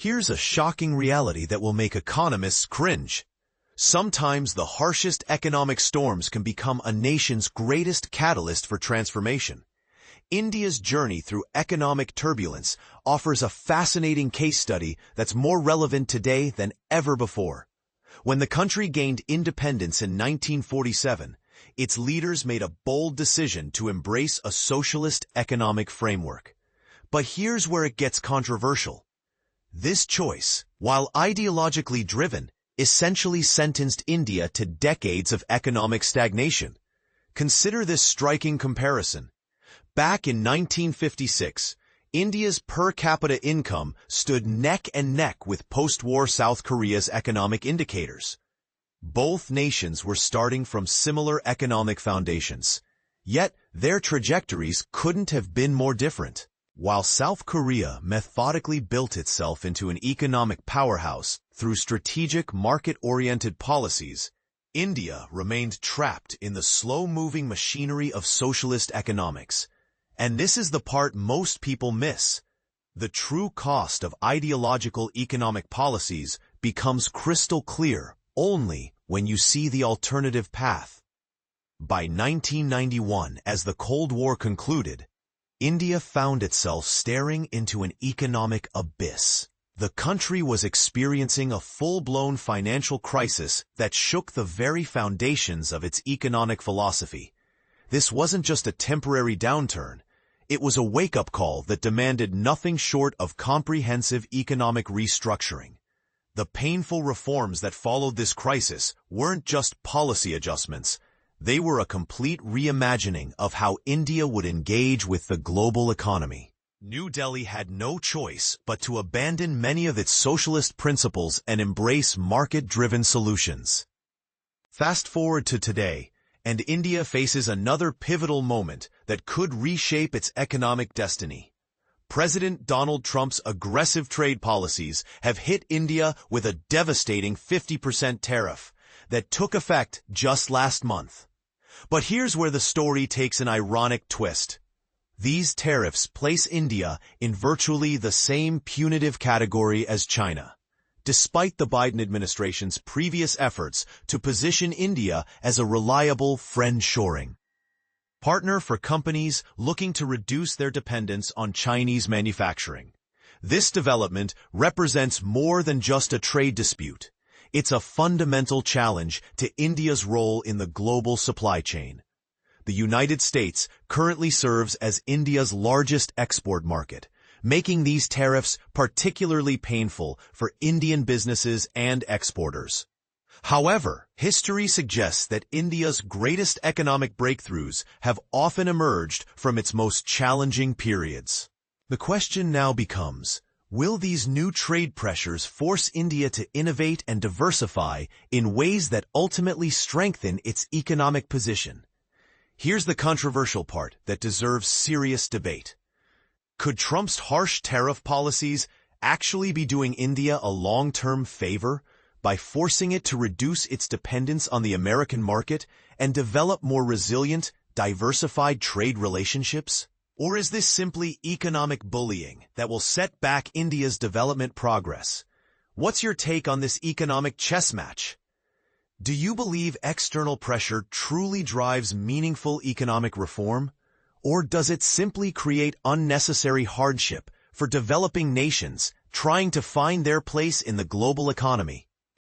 Here's a shocking reality that will make economists cringe. Sometimes the harshest economic storms can become a nation's greatest catalyst for transformation. India's journey through economic turbulence offers a fascinating case study that's more relevant today than ever before. When the country gained independence in 1947, its leaders made a bold decision to embrace a socialist economic framework. But here's where it gets controversial. This choice, while ideologically driven, essentially sentenced India to decades of economic stagnation. Consider this striking comparison. Back in 1956, India's per capita income stood neck and neck with post-war South Korea's economic indicators. Both nations were starting from similar economic foundations, yet their trajectories couldn't have been more different. While South Korea methodically built itself into an economic powerhouse through strategic market-oriented policies, India remained trapped in the slow-moving machinery of socialist economics. And this is the part most people miss. The true cost of ideological economic policies becomes crystal clear only when you see the alternative path. By 1991, as the Cold War concluded, India found itself staring into an economic abyss. The country was experiencing a full-blown financial crisis that shook the very foundations of its economic philosophy. This wasn't just a temporary downturn. It was a wake-up call that demanded nothing short of comprehensive economic restructuring. The painful reforms that followed this crisis weren't just policy adjustments. They were a complete reimagining of how India would engage with the global economy. New Delhi had no choice but to abandon many of its socialist principles and embrace market-driven solutions. Fast forward to today, and India faces another pivotal moment that could reshape its economic destiny. President Donald Trump's aggressive trade policies have hit India with a devastating 50% tariff that took effect just last month. But here's where the story takes an ironic twist. These tariffs place India in virtually the same punitive category as China, despite the Biden administration's previous efforts to position India as a reliable friend-shoring partner for companies looking to reduce their dependence on Chinese manufacturing. This development represents more than just a trade dispute. It's a fundamental challenge to India's role in the global supply chain. The United States currently serves as India's largest export market, making these tariffs particularly painful for Indian businesses and exporters. However, history suggests that India's greatest economic breakthroughs have often emerged from its most challenging periods. The question now becomes, will these new trade pressures force India to innovate and diversify in ways that ultimately strengthen its economic position? Here's the controversial part that deserves serious debate. Could Trump's harsh tariff policies actually be doing India a long-term favor by forcing it to reduce its dependence on the American market and develop more resilient, diversified trade relationships? Or is this simply economic bullying that will set back India's development progress? What's your take on this economic chess match? Do you believe external pressure truly drives meaningful economic reform? Or does it simply create unnecessary hardship for developing nations trying to find their place in the global economy?